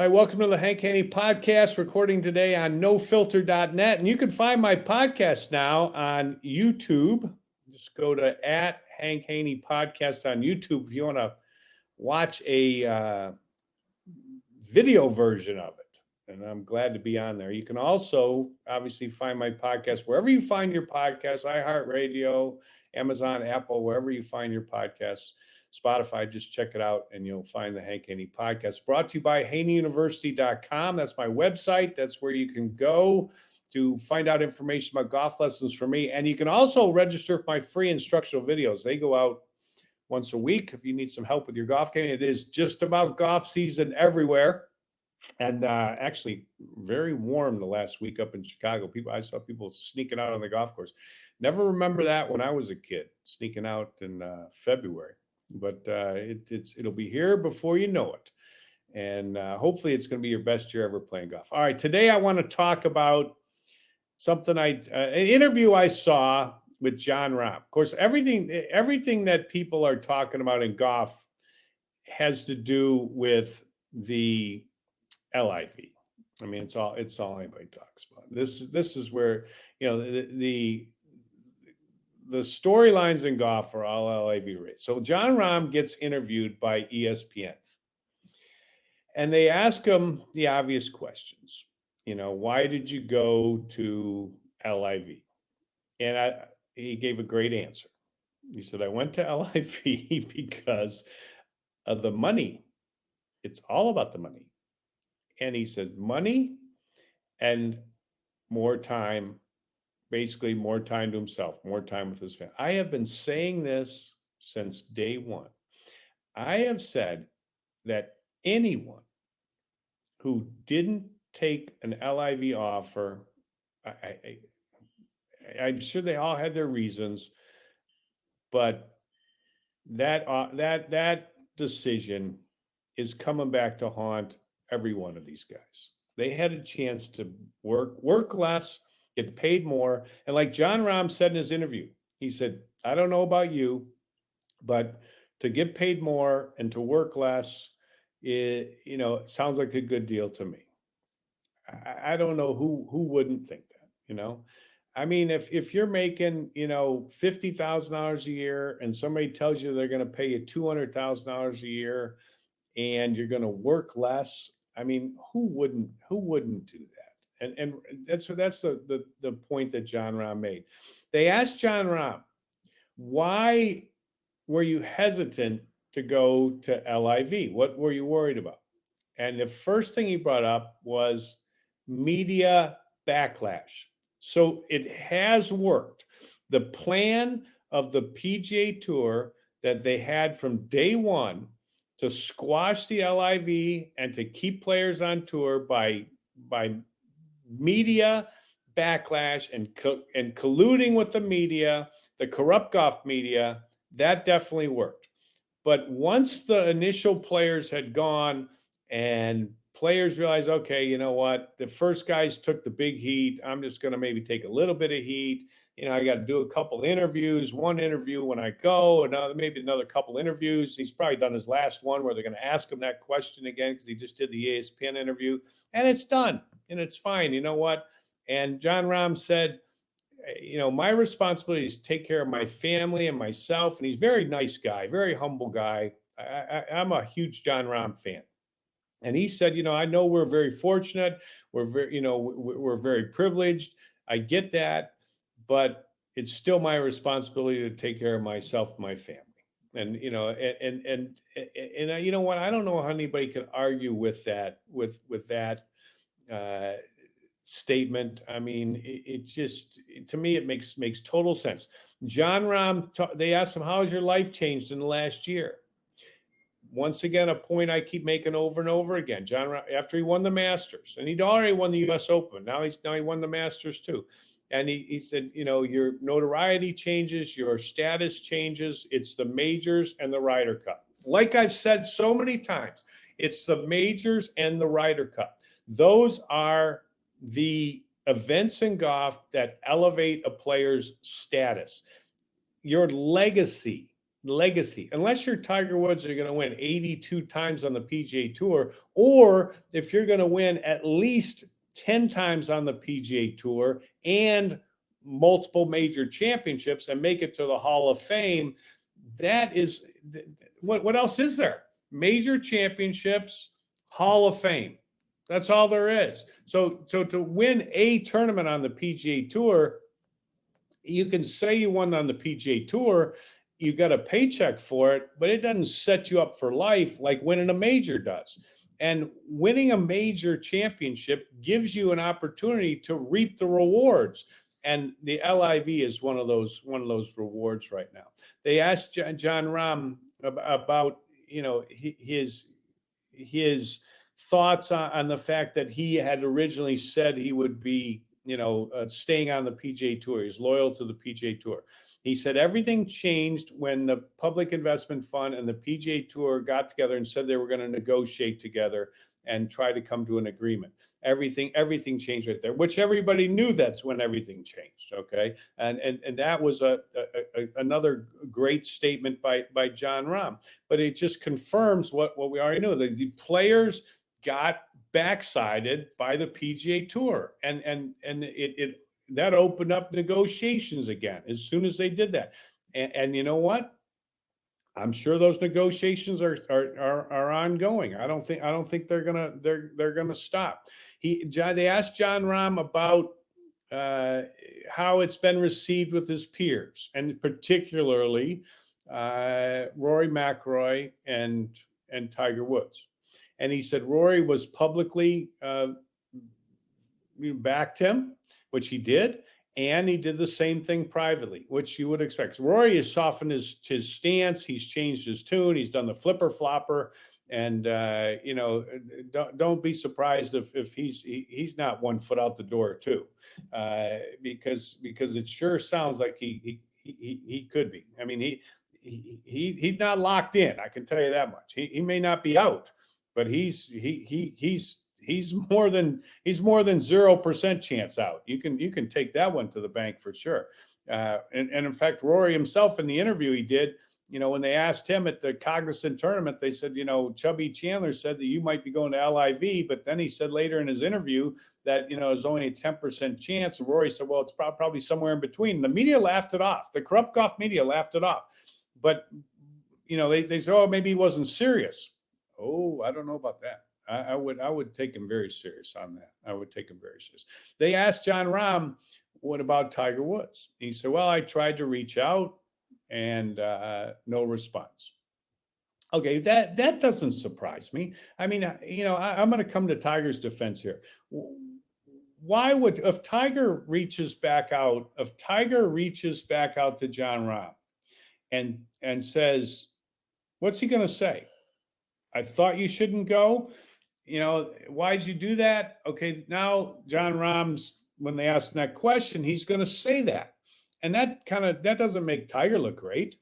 Hi, welcome to the Hank Haney Podcast, recording today on nofilter.net. And you can find my podcast now on YouTube. Just go to @Hank Haney Podcast on YouTube if you want to watch a video version of it. And I'm glad to be on there. You can also obviously find my podcast wherever you find your podcasts, iHeartRadio, Amazon, Apple, wherever you find your podcasts. Spotify, just check it out and you'll find the Hank Haney Podcast. Brought to you by HaneyUniversity.com. That's my website. That's where you can go to find out information about golf lessons from me. And you can also register for my free instructional videos. They go out once a week if you need some help with your golf game. It is just about golf season everywhere. And actually very warm the last week up in Chicago. I saw people sneaking out on the golf course. Never remember that when I was a kid, sneaking out in February. But it'll be here before you know it. And hopefully it's going to be your best year ever playing golf. All right, today I want to talk about something an interview I saw with Jon Rahm. Of course, everything that people are talking about in golf has to do with the LIV. I mean, it's all anybody talks about. This is where, you know, the storylines in golf are all LIV race. So Jon Rahm gets interviewed by ESPN. And they ask him the obvious questions. You know, why did you go to LIV? And he gave a great answer. He said, I went to LIV because of the money. It's all about the money. And he said, money and more time. Basically, more time to himself, more time with his family. I have been saying this since day one. I have said that anyone who didn't take an LIV offer, I'm sure they all had their reasons, but that decision is coming back to haunt every one of these guys. They had a chance to work less, get paid more. And like Jon Rahm said in his interview, he said, I don't know about you, but to get paid more and to work less, it sounds like a good deal to me. I don't know who wouldn't think that, you know? I mean, if you're making, $50,000 a year and somebody tells you they're going to pay you $200,000 a year and you're going to work less, I mean, who wouldn't do that? And that's the point that Jon Rahm made. They asked Jon Rahm, why were you hesitant to go to LIV? What were you worried about? And the first thing he brought up was media backlash. So it has worked. The plan of the PGA Tour that they had from day one to squash the LIV and to keep players on tour by media backlash and colluding with the media, the corrupt golf media, that definitely worked. But once the initial players had gone and players realized, okay, you know what, the first guys took the big heat, I'm just going to maybe take a little bit of heat. I got to do a couple interviews, one interview when I go, maybe another couple interviews. He's probably done his last one where they're going to ask him that question again because he just did the ESPN interview, and it's done, and it's fine. You know what? And Jon Rahm said, my responsibility is to take care of my family and myself. And he's a very nice guy, very humble guy. I'm a huge Jon Rahm fan. And he said, I know we're very fortunate. We're very privileged. I get that. But it's still my responsibility to take care of myself and my family. And, and you know what? I don't know how anybody can argue with that, with that statement. I mean, it just, to me, it makes total sense. Jon Rahm, they asked him, how has your life changed in the last year? Once again, a point I keep making over and over again. Jon Rahm, after he won the Masters, and he'd already won the U.S. Open. Now he won the Masters too. And he said, your notoriety changes, your status changes. It's the majors and the Ryder Cup. Like I've said so many times, it's the majors and the Ryder Cup. Those are the events in golf that elevate a player's status. Your legacy legacy, unless you're Tiger Woods, you're going to win 82 times on the PGA Tour, or if you're going to win at least 10 times on the PGA Tour and multiple major championships and make it to the Hall of Fame, that is what else is there? Major championships, Hall of Fame. That's all there is. So to win a tournament on the PGA Tour, you can say you won on the PGA Tour, you got a paycheck for it, but it doesn't set you up for life like winning a major does. And winning a major championship gives you an opportunity to reap the rewards. And the LIV is one of those rewards right now. They asked Jon Rahm about his thoughts on the fact that he had originally said he would be staying on the PGA Tour. He's loyal to the PGA Tour. He said everything changed when the Public Investment Fund and the PGA Tour got together and said they were going to negotiate together and try to come to an agreement. Everything changed right there, which everybody knew that's when everything changed. Okay, and that was another great statement by Jon Rahm. But it just confirms what we already knew. The players got backsided by the PGA Tour, and it that opened up negotiations again as soon as they did that. And you know what? I'm sure those negotiations are ongoing. I don't think they're gonna stop. They asked Jon Rahm about how it's been received with his peers, and particularly Rory McIlroy and Tiger Woods. And he said Rory was publicly backed him, which he did, and he did the same thing privately, which you would expect. Rory has softened his stance. He's changed his tune. He's done the flipper flopper, and don't be surprised if he's not 1 foot out the door too, because it sure sounds like he could be. I mean, he's not locked in. I can tell you that much. He may not be out, but he's more than 0% chance out. You can take that one to the bank for sure. And in fact, Rory himself in the interview he did, when they asked him at the Cognizant tournament, they said, Chubby Chandler said that you might be going to LIV, but then he said later in his interview that, there's only a 10% chance. And Rory said, well, it's probably somewhere in between. The media laughed it off. The corrupt golf media laughed it off. But, they said, oh, maybe he wasn't serious. Oh, I don't know about that. I would take him very serious on that. I would take him very serious. They asked Jon Rahm, what about Tiger Woods? He said, well, I tried to reach out and no response. Okay, that doesn't surprise me. I mean, I'm going to come to Tiger's defense here. Why would, if Tiger reaches back out to Jon Rahm and says, what's he going to say? I thought you shouldn't go. Why'd you do that? Okay, now Jon Rahm's, when they ask him that question, he's going to say that. And that doesn't make Tiger look great.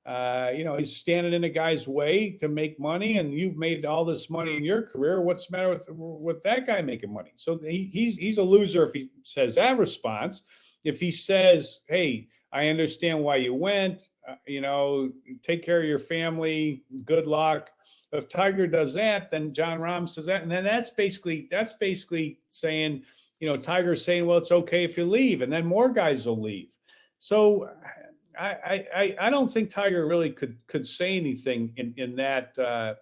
He's standing in a guy's way to make money, and you've made all this money in your career. What's the matter with that guy making money? So he's a loser if he says that response. If he says, hey, I understand why you went, take care of your family, good luck. If Tiger does that, then Jon Rahm says that, and then that's basically saying, Tiger's saying, well, it's okay if you leave, and then more guys will leave. So I don't think Tiger really could say anything in that kind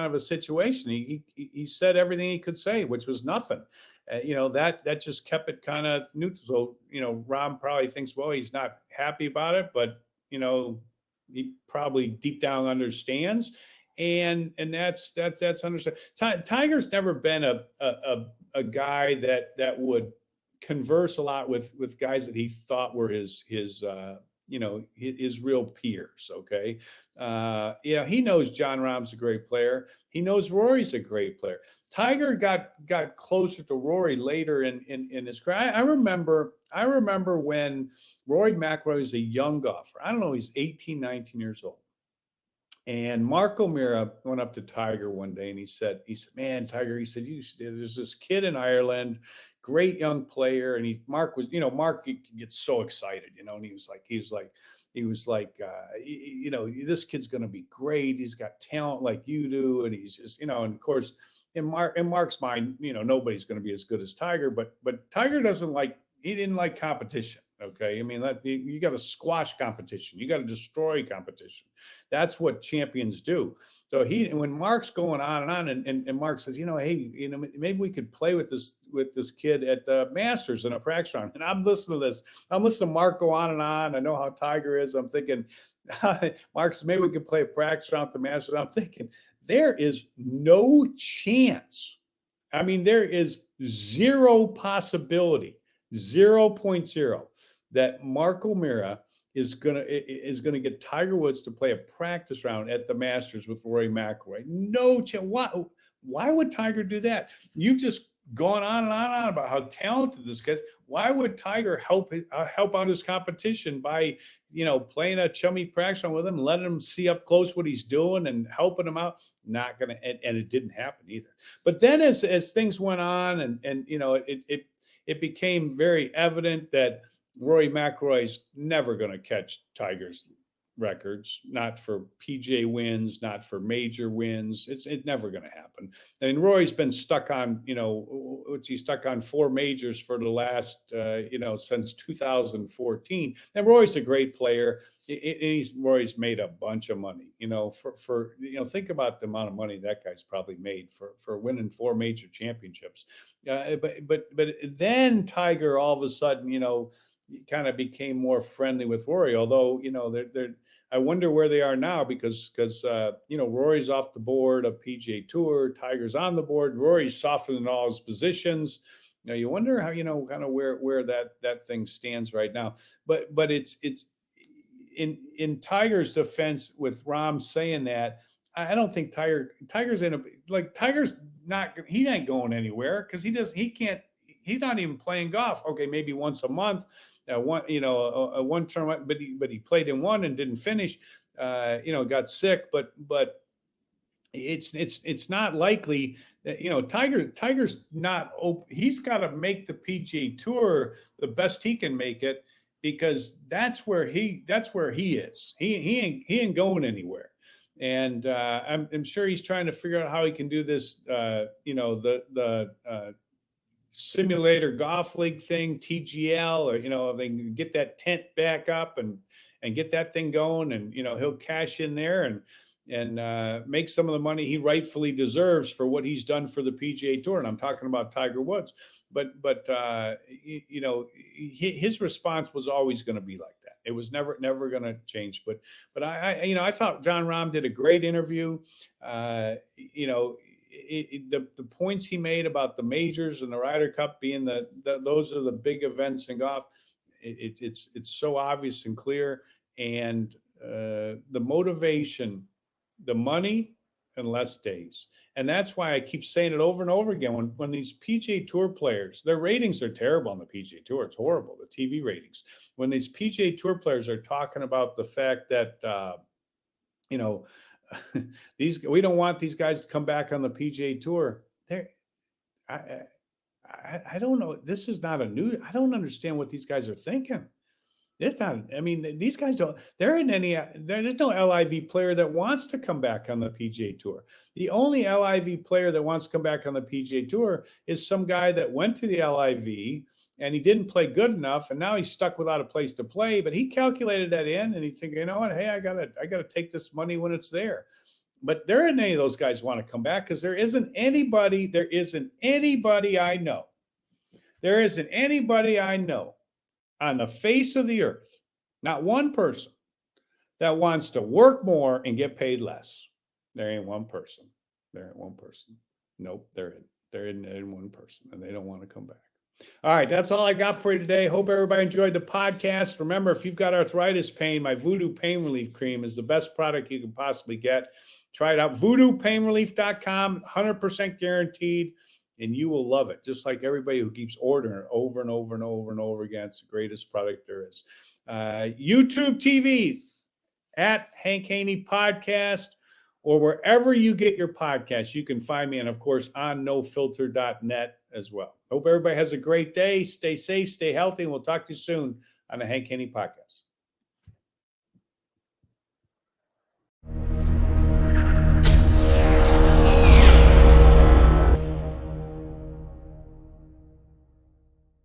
of a situation. He said everything he could say, which was nothing. That just kept it kind of neutral. So Rahm probably thinks, well, he's not happy about it, but he probably deep down understands, and that's understood. Tiger's never been a guy that would converse a lot with guys that he thought were his real peers. Okay, he knows Jon Rahm's a great player. He knows Rory's a great player. Tiger got closer to Rory later in his career. I remember when Rory McIlroy was a young golfer. I don't know, he's 18, 19 years old. And Mark O'Meara went up to Tiger one day and he said, man, Tiger, he said, there's this kid in Ireland, great young player. And Mark gets so excited, and he was like, this kid's going to be great. He's got talent like you do. And he's just, and of course, in Mark's mind, nobody's going to be as good as Tiger, but Tiger he didn't like competition. Okay. I mean, you got to squash competition. You got to destroy competition. That's what champions do. So when Mark's going on and Mark says, hey, maybe we could play with this kid at the Masters in a practice round. And I'm listening to this. I'm listening to Mark go on and on. I know how Tiger is. I'm thinking, Mark says, maybe we could play a practice round at the Masters. I'm thinking, there is no chance. I mean, there is zero possibility, 0.0, that Mark O'Meara is gonna get Tiger Woods to play a practice round at the Masters with Rory McIlroy. No chance. Why would Tiger do that? You've just gone on and on about how talented this guy is. Why would Tiger help out his competition by playing a chummy practice round with him, letting him see up close what he's doing and helping him out? Not gonna, and it didn't happen either. But then as things went on and it became very evident that Rory McIlroy's never going to catch Tiger's records, not for PGA wins, not for major wins. It's never going to happen. I mean, Rory's been stuck on, he's stuck on 4 majors for the last, since 2014. And Rory's a great player. Rory's made a bunch of money, think about the amount of money that guy's probably made for winning 4 major championships. But then Tiger all of a sudden, kind of became more friendly with Rory, although, I wonder where they are now because Rory's off the board of PGA Tour, Tiger's on the board, Rory's softening all his positions. You wonder how, kind of where that thing stands right now. But it's in Tiger's defense with Rahm saying that, I don't think Tiger's he ain't going anywhere because he's not even playing golf. Okay, maybe once a month. One tournament, but he played in one and didn't finish. Got sick, but it's not likely that Tiger's not. He's got to make the PGA Tour the best he can make it because that's where he is. He ain't going anywhere. And I'm sure he's trying to figure out how he can do this. The simulator golf league thing, TGL, or they can get that tent back up and get that thing going, and he'll cash in there and make some of the money he rightfully deserves for what he's done for the PGA Tour. And I'm talking about Tiger Woods, but his response was always going to be like that. It was never going to change. But I thought Jon Rahm did a great interview. The points he made about the majors and the Ryder Cup being those are the big events in golf. It's so obvious and clear, and the motivation, the money, and less days. And that's why I keep saying it over and over again. When these PGA Tour players, their ratings are terrible on the PGA Tour. It's horrible, the TV ratings. When these PGA Tour players are talking about the fact that we don't want these guys to come back on the PGA Tour. I don't know. This is not I don't understand what these guys are thinking. It's not, I mean, these guys don't, there's no LIV player that wants to come back on the PGA Tour. The only LIV player that wants to come back on the PGA Tour is some guy that went to the LIV and he didn't play good enough, and now he's stuck without a place to play, but he calculated that in and he think, you know what, hey, I gotta take this money when it's there. But there aren't any of those guys want to come back because there isn't anybody I know. There isn't anybody I know on the face of the earth, not one person, that wants to work more and get paid less. There ain't one person. Nope, there isn't one person, and they don't want to come back. All right, that's all I got for you today. Hope everybody enjoyed the podcast. Remember, if you've got arthritis pain, my Voodoo Pain Relief Cream is the best product you can possibly get. Try it out, voodoopainrelief.com, 100% guaranteed, and you will love it, just like everybody who keeps ordering it over and over and over and over again. It's the greatest product there is. YouTube TV at Hank Haney Podcast, or wherever you get your podcasts, you can find me, and of course on nofilter.net as well. Hope everybody has a great day. Stay safe, stay healthy, and we'll talk to you soon on the Hank Haney Podcast.